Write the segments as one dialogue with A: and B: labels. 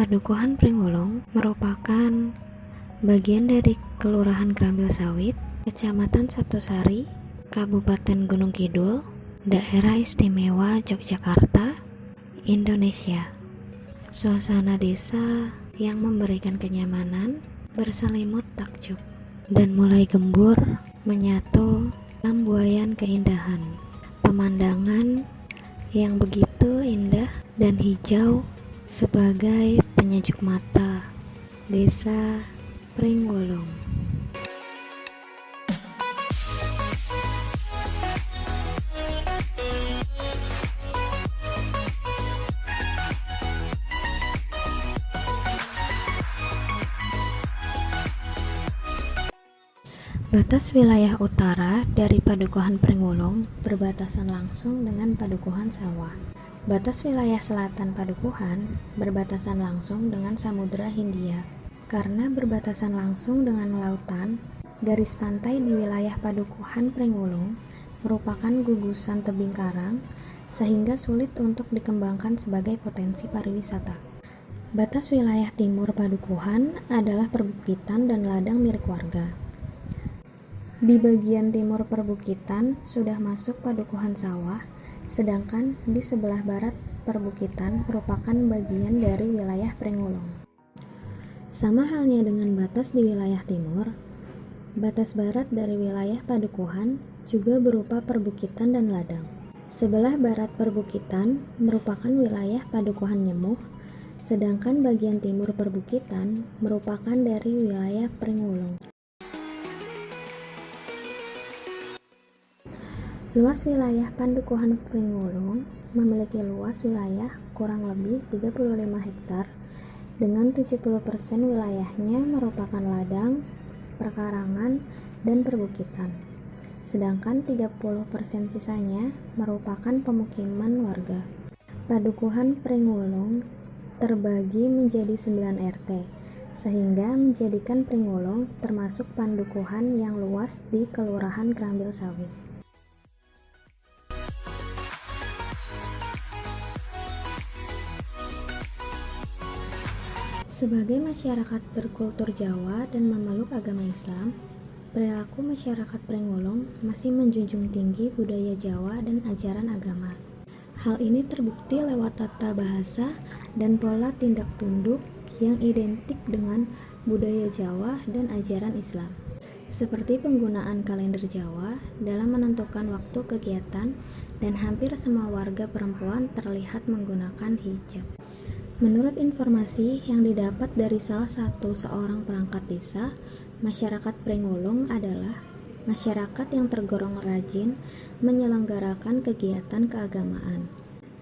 A: Padukuhan Pringulung merupakan bagian dari Kelurahan Krambil Sawit, Kecamatan Saptosari, Kabupaten Gunung Kidul, Daerah Istimewa Yogyakarta, Indonesia. Suasana desa yang memberikan kenyamanan berselimut takjub dan mulai gembur menyatu dalam buayan keindahan. Pemandangan yang begitu indah dan hijau sebagai penyejuk mata Desa Pringgulung. Batas wilayah utara dari Padukuhan Pringgulung berbatasan langsung dengan Padukuhan Sawah. Batas wilayah selatan Padukuhan berbatasan langsung dengan Samudra Hindia. Karena berbatasan langsung dengan lautan, garis pantai di wilayah Padukuhan Pringgulung merupakan gugusan tebing karang sehingga sulit untuk dikembangkan sebagai potensi pariwisata. Batas wilayah timur Padukuhan adalah perbukitan dan ladang milik warga. Di bagian timur perbukitan sudah masuk Padukuhan Sawah, sedangkan di sebelah barat perbukitan merupakan bagian dari wilayah Pringgulung. Sama halnya dengan batas di wilayah timur, batas barat dari wilayah Padukuhan juga berupa perbukitan dan ladang. Sebelah barat perbukitan merupakan wilayah Padukuhan Nyemuh, sedangkan bagian timur perbukitan merupakan dari wilayah Pringgulung. Luas wilayah Padukuhan Pringgulung memiliki luas wilayah kurang lebih 35 hektar dengan 70% wilayahnya merupakan ladang, perkarangan, dan perbukitan. Sedangkan 30% sisanya merupakan pemukiman warga. Padukuhan Pringgulung terbagi menjadi 9 RT, sehingga menjadikan Pringgulung termasuk padukuhan yang luas di Kelurahan Krambil Sawit. Sebagai masyarakat berkultur Jawa dan memeluk agama Islam, perilaku masyarakat Pringgulung masih menjunjung tinggi budaya Jawa dan ajaran agama. Hal ini terbukti lewat tata bahasa dan pola tindak tunduk yang identik dengan budaya Jawa dan ajaran Islam, seperti penggunaan kalender Jawa dalam menentukan waktu kegiatan, dan hampir semua warga perempuan terlihat menggunakan hijab. Menurut informasi yang didapat dari salah satu seorang perangkat desa, masyarakat Pringgulung adalah masyarakat yang tergolong rajin menyelenggarakan kegiatan keagamaan.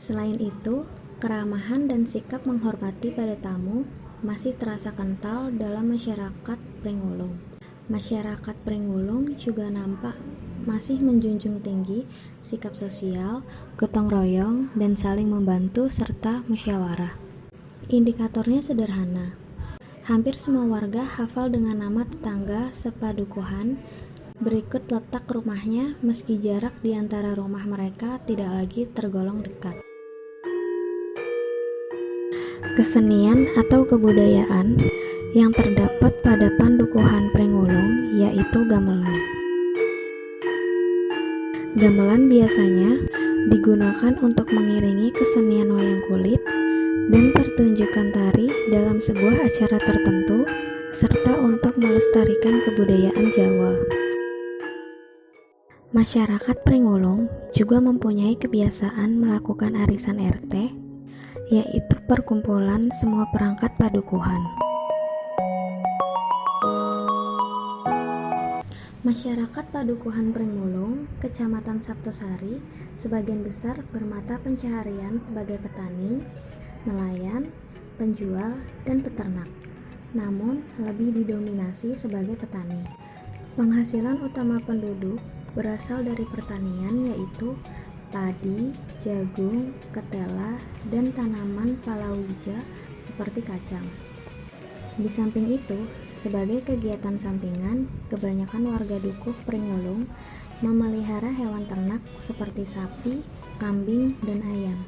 A: Selain itu, keramahan dan sikap menghormati pada tamu masih terasa kental dalam masyarakat Pringgulung. Masyarakat Pringgulung juga nampak masih menjunjung tinggi sikap sosial, gotong royong, dan saling membantu serta musyawarah. Indikatornya sederhana. Hampir semua warga hafal dengan nama tetangga sepadukuhan, berikut letak rumahnya meski jarak di antara rumah mereka tidak lagi tergolong dekat. Kesenian atau kebudayaan yang terdapat pada Padukuhan Pringgulung yaitu gamelan. Gamelan biasanya digunakan untuk mengiringi kesenian wayang kulit dan pertunjukan tari dalam sebuah acara tertentu, serta untuk melestarikan kebudayaan Jawa. Masyarakat Pringgulung juga mempunyai kebiasaan melakukan arisan RT, yaitu perkumpulan semua perangkat padukuhan. Masyarakat Padukuhan Pringgulung, Kecamatan Saptosari, sebagian besar bermata pencaharian sebagai petani, nelayan, penjual, dan peternak, namun lebih didominasi sebagai petani. Penghasilan utama penduduk berasal dari pertanian yaitu padi, jagung, ketela, dan tanaman palawija seperti kacang. Di samping itu, sebagai kegiatan sampingan, kebanyakan warga Dukuh Pringgulung memelihara hewan ternak seperti sapi, kambing, dan ayam.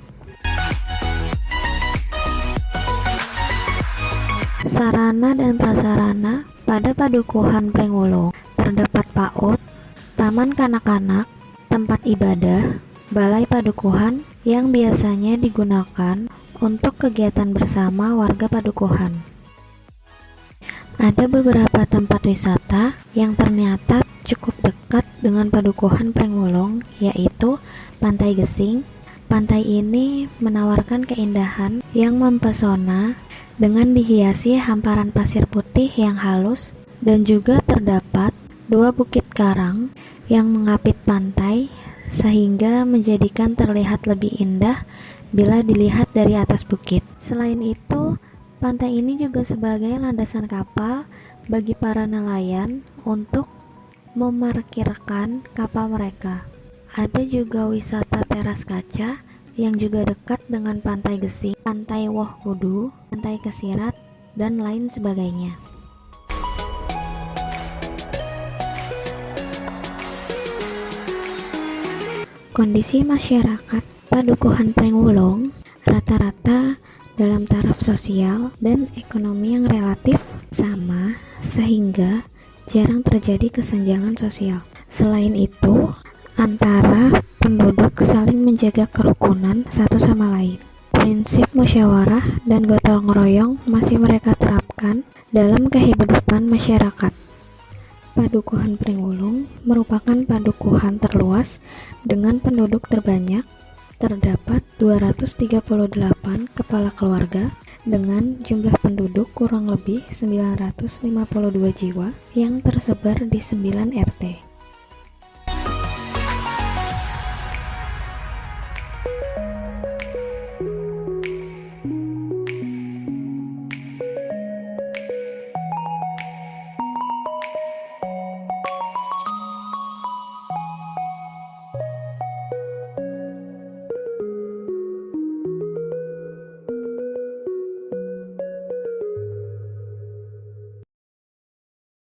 A: Sarana dan prasarana pada Padukuhan Pringwulung terdapat PAUD, taman kanak-kanak, tempat ibadah, balai padukuhan yang biasanya digunakan untuk kegiatan bersama warga padukuhan. Ada beberapa tempat wisata yang ternyata cukup dekat dengan Padukuhan Pringwulung, yaitu Pantai Gesing. Pantai ini menawarkan keindahan yang mempesona dengan dihiasi hamparan pasir putih yang halus, dan juga terdapat dua bukit karang yang mengapit pantai sehingga menjadikan terlihat lebih indah bila dilihat dari atas bukit. Selain itu, pantai ini juga sebagai landasan kapal bagi para nelayan untuk memarkirkan kapal mereka. Ada juga wisata teras kaca yang juga dekat dengan Pantai Gesing, Pantai Woh Kudu, Pantai Kesirat, dan lain sebagainya. Kondisi masyarakat Padukuhan Pringwulung rata-rata dalam taraf sosial dan ekonomi yang relatif sama, sehingga jarang terjadi kesenjangan sosial. Selain itu, antara penduduk saling menjaga kerukunan satu sama lain. Prinsip musyawarah dan gotong royong masih mereka terapkan dalam kehidupan masyarakat. Padukuhan Pringwulung merupakan padukuhan terluas dengan penduduk terbanyak. Terdapat 238 kepala keluarga dengan jumlah penduduk kurang lebih 952 jiwa yang tersebar di 9 RT.